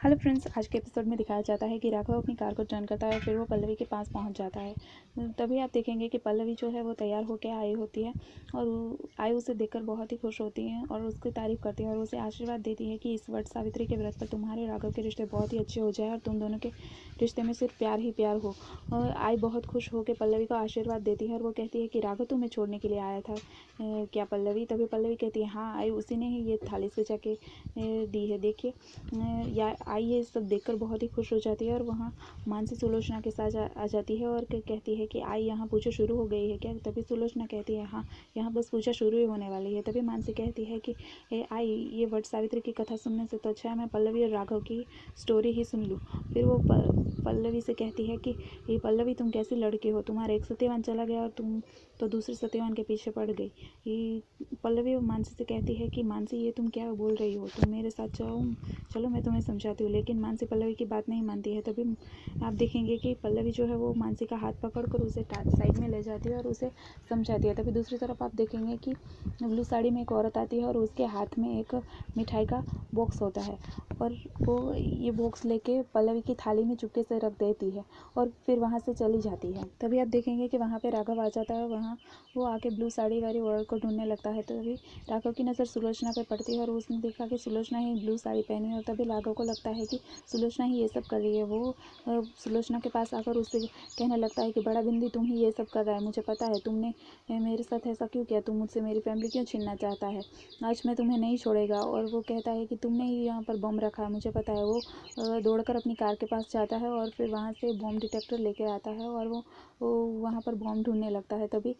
Hello friends, आज के episode में दिखाया जाता है कि राघव अपनी कार को टर्न करता है और फिर वो पल्लवी के पास पहुंच जाता है। तभी आप देखेंगे कि पल्लवी जो है वो तैयार होकर आई होती है और आई उसे देखकर बहुत ही खुश होती है और उसकी तारीफ करती है और उसे आशीर्वाद देती है कि इस वट सावित्री के व्रत पर तुम्हारे राघव के रिश्ते बहुत ही अच्छे हो जाए और तुम दोनों के रिश्ते में सिर्फ प्यार ही प्यार हो। और आई बहुत खुश होकर पल्लवी को आशीर्वाद देती है और वो कहती है कि राघव तुम्हें छोड़ने के लिए आया था क्या पल्लवी? तभी पल्लवी कहती है हाँ आई उसी ने ही ये थाली सजा के दी है, देखिए। या आई ये सब देखकर बहुत ही खुश हो जाती है और वहाँ मानसी सुलोचना के साथ आ जाती है और कहती है कि आई यहाँ पूजा शुरू हो गई है क्या? तभी सुलोचना कहती है हाँ यहाँ बस पूजा शुरू ही होने वाली है। तभी मानसी कहती है कि आई ये वट सावित्री की कथा सुनने से तो अच्छा है मैं पल्लवी और राघव की स्टोरी ही सुन लूँ। फिर वो पल्लवी से कहती है कि ये पल्लवी तुम कैसी लड़की हो, तुम्हारा एक सत्यवान चला गया और तुम तो दूसरे सत्यवान के पीछे पड़ गई। ये पल्लवी मानसी से कहती है कि मानसी ये तुम क्या बोल रही हो, तुम मेरे साथ चलो मैं तुम्हें समझाती हूँ। लेकिन मानसी पल्लवी की बात नहीं मानती है। तभी आप देखेंगे कि पल्लवी जो है वो मानसी का हाथ पकड़कर उसे साइड में ले जाती है और उसे समझाती है। तभी दूसरी तरफ आप देखेंगे कि ब्लू साड़ी में एक औरत आती है और उसके हाथ में एक मिठाई का बॉक्स होता है और वो ये बॉक्स लेके पल्लवी की थाली में चुपके से रख देती है और फिर वहाँ से चली जाती है। तभी आप देखेंगे कि वहाँ पे राघव आ जाता है। वहाँ वो आके ब्लू साड़ी वाली औरत को ढूंढने लगता है। तभी राघव की नज़र सुलोचना पे पड़ती है और उसने देखा कि सुलोचना ही ब्लू साड़ी पहनी है और तभी राघव को लगता है कि सुलोचना ही ये सब कर रही है। वो सुलोचना के पास आकर उससे कहने लगता है कि बड़ा बिंदी तुम ही ये सब कर रहा है, मुझे पता है तुमने मेरे साथ ऐसा क्यों किया, तुम मुझसे मेरी फैमिली क्यों छीनना चाहता है, आज मैं तुम्हें नहीं छोड़ेगा। और वो कहता है कि तुमने ही यहाँ पर बम रखा है, मुझे पता है। वो दौड़कर अपनी कार के पास जाता है और फिर वहाँ से बॉम्ब डिटेक्टर लेकर आता है और वो वहाँ पर बॉम्ब ढूंढने लगता है। तभी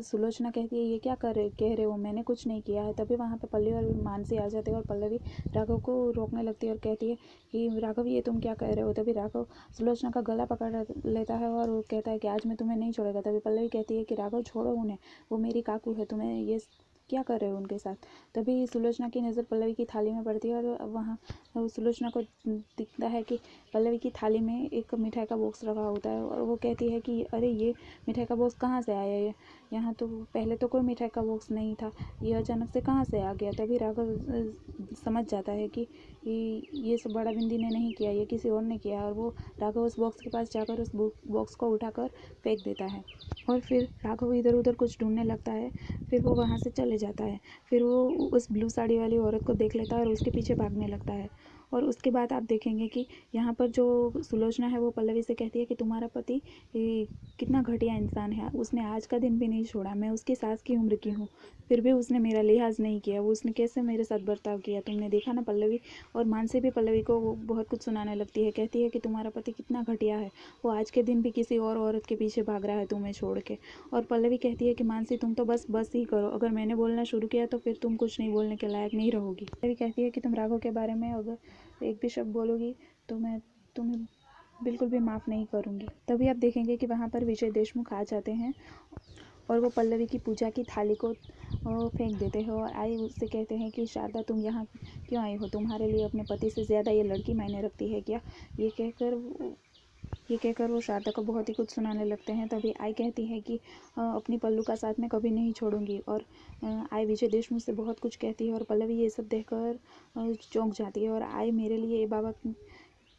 सुलोचना कहती है ये क्या कह रहे हो, मैंने कुछ नहीं किया है। तभी वहाँ पे पल्लवी और मानसी आ जाते हैं और पल्लवी राघव को रोकने लगती है और कहती है कि राघव ये तुम क्या कह रहे हो। तभी राघव सुलोचना का गला पकड़ लेता है और वो कहता है कि आज मैं तुम्हें नहीं छोड़ेगा। तभी पल्लवी कहती है कि राघव छोड़ो उन्हें, वो मेरी काकू है, तुम्हें ये क्या कर रहे हो उनके साथ। तभी सुलोचना की नज़र पल्लवी की थाली में पड़ती है और वहाँ सुलोचना को दिखता है कि पल्लवी की थाली में एक मिठाई का बॉक्स रखा होता है और वो कहती है कि अरे ये मिठाई का बॉक्स कहाँ से आया है, यहाँ तो पहले तो कोई मिठाई का बॉक्स नहीं था, ये अचानक से कहाँ से आ गया। तभी राघव समझ जाता है कि ये सब बड़ा बिंदी ने नहीं किया, ये किसी और ने किया और वो राघव उस बॉक्स के पास जाकर उस बॉक्स को उठाकर फेंक देता है और फिर राघव इधर उधर कुछ ढूंढने लगता है। फिर वो वहाँ से चले जाता है। फिर वो उस ब्लू साड़ी वाली औरत को देख लेता है और उसके पीछे भागने लगता है। और उसके बाद आप देखेंगे कि यहाँ पर जो सुलोचना है वो पल्लवी से कहती है कि तुम्हारा पति कितना घटिया इंसान है, उसने आज का दिन भी नहीं छोड़ा, मैं उसकी सास की उम्र की हूँ, फिर भी उसने मेरा लिहाज नहीं किया, वो उसने कैसे मेरे साथ बर्ताव किया, तुमने देखा ना पल्लवी। और मानसी भी पल्लवी को बहुत कुछ सुनाने लगती है, कहती है कि तुम्हारा पति कितना घटिया है, वो आज के दिन भी किसी और औरत के पीछे भाग रहा है तुम्हें छोड़ के। और पल्लवी कहती है कि मानसी तुम तो बस ही करो, अगर मैंने बोलना शुरू किया तो फिर तुम कुछ नहीं बोलने के लायक नहीं रहोगी। पल्लवी कहती है कि तुम राघव के बारे में अगर एक भी शब्द बोलोगी तो मैं तुम्हें बिल्कुल भी माफ़ नहीं करूँगी। तभी आप देखेंगे कि वहाँ पर विजय देशमुख आ जाते हैं और वो पल्लवी की पूजा की थाली को फेंक देते हैं और आई उससे कहते हैं कि शारदा तुम यहाँ क्यों आई हो, तुम्हारे लिए अपने पति से ज़्यादा ये लड़की मायने रखती है क्या। ये कहकर वो शारदा को बहुत ही कुछ सुनाने लगते हैं। तभी आई कहती है कि अपनी पल्लू का साथ मैं कभी नहीं छोड़ूंगी। और आई विजय देशमुख से बहुत कुछ कहती है और पल्लवी ये सब देखकर चौंक जाती है और आई मेरे लिए ये बाबा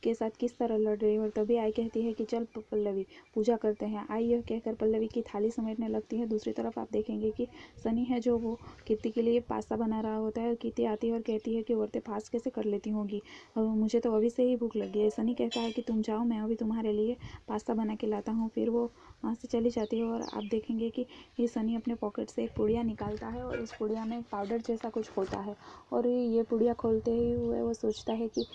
के साथ किस तरह लड़ रही है। और तभी आई कहती है कि चल पल्लवी पूजा करते हैं। आई यह कहकर पल्लवी की थाली समेटने लगती है। दूसरी तरफ आप देखेंगे कि सनी है जो वो कीर्ति के लिए पास्ता बना रहा होता है और कीर्ति आती है और कहती है कि औरतें फास्ट कैसे कर लेती होंगी, मुझे तो अभी से ही भूख लगी है। सनी कहता है कि तुम जाओ, मैं अभी तुम्हारे लिए पास्ता बना के लाता हूँ। फिर वो वहाँ से चली जाती है और आप देखेंगे कि ये सनी अपने पॉकेट से एक पुड़िया निकालता है और उस पुड़िया में पाउडर जैसा कुछ होता है और ये पुड़िया खोलते ही हुए वो सोचता है कि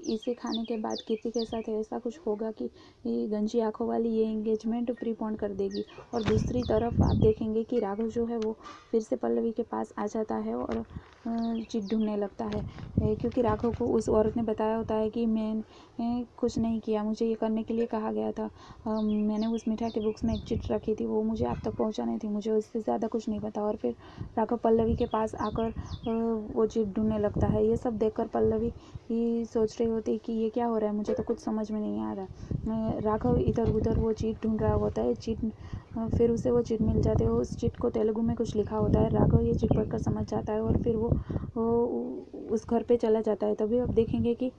इसे खाने के बाद कीर्ति के साथ ऐसा कुछ होगा कि ये गंजी आंखों वाली ये एंगेजमेंट प्रीपोन कर देगी। और दूसरी तरफ आप देखेंगे कि राघव जो है वो फिर से पल्लवी के पास आ जाता है और चिट ढूंढने लगता है, क्योंकि राघव को उस औरत ने बताया होता है कि मैंने कुछ नहीं किया, मुझे ये करने के लिए कहा गया था, मैंने उस मिठाई के बुक्स में एक चिट रखी थी, वो मुझे आप तक पहुंचानी थी, मुझे उससे ज़्यादा कुछ नहीं पता। और फिर राघव पल्लवी के पास आकर वो चिट ढूंढने लगता है। ये सब देखकर पल्लवी सोच रही होती कि ये क्या हो रहा है, मुझे तो कुछ समझ में नहीं आ रहा। राघव इधर उधर वो चीट ढूंढ रहा होता है, फिर उसे वो चिट मिल जाती है। उस चिट को तेलुगु में कुछ लिखा होता है। राघव ये चिट पढ़कर समझ जाता है और फिर वो उस घर पे चला जाता है। तभी आप देखेंगे कि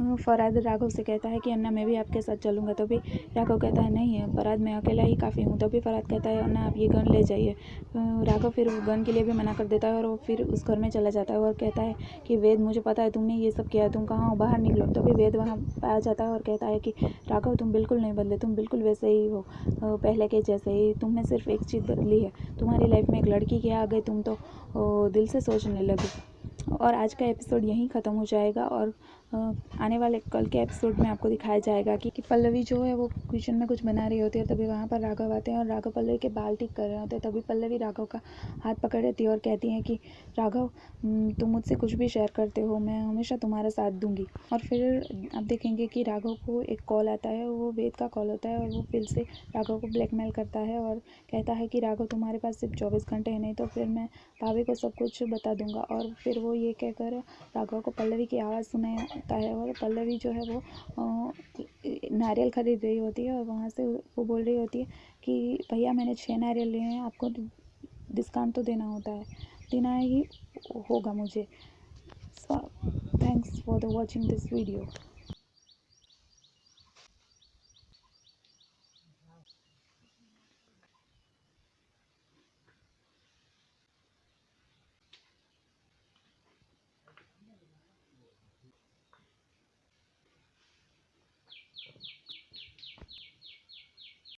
फरहाद राघव से कहता है कि अन्ना मैं भी आपके साथ चलूँगा। तभी राघव कहता है नहीं है फरहाद, मैं अकेला ही काफ़ी हूँ। तभी फरहाद कहता है अन्ना आप ये गन ले जाइए। राघव फिर गन के लिए भी मना कर देता है और वो फिर उस घर में चला जाता है और कहता है कि वेद मुझे पता है तुमने ये सब किया है, तुम कहाँ हो, बाहर निकलो। तभी वेद वहाँ आ जाता है और कहता है कि राघव तुम बिल्कुल नहीं बदले, तुम बिल्कुल वैसे ही हो, पहले के जैसे ही। तुमने सिर्फ एक चीज़ बदली है, तुम्हारी लाइफ में एक लड़की के आ गई, तुम तो दिल से सोचने लगे। और आज का एपिसोड यहीं ख़त्म हो जाएगा और आने वाले कल के एपिसोड में आपको दिखाया जाएगा कि पल्लवी जो है वो किचन में कुछ बना रही होती है। तभी वहाँ पर राघव आते हैं और राघव पल्लवी के बाल ठीक कर रहे होते हैं। तभी पल्लवी राघव का हाथ पकड़ लेती है और कहती हैं कि राघव तुम मुझसे कुछ भी शेयर करते हो, मैं हमेशा तुम्हारा साथ दूंगी। और फिर आप देखेंगे कि राघव को एक कॉल आता है, वो वेद का कॉल होता है और वो फिर से राघव को ब्लैकमेल करता है और कहता है कि राघव तुम्हारे पास सिर्फ 24 घंटे हैं, नहीं तो फिर मैं भाभी को सब कुछ बता दूंगा। और फिर वो ये कहकर राघव को पल्लवी की आवाज़ सुनाता है और पल्लवी जो है वो नारियल खरीद रही होती है और वहाँ से वो बोल रही होती है कि भैया मैंने 6 नारियल लिए हैं, आपको डिस्काउंट तो देना ही होगा मुझे। So thanks for the watching this video.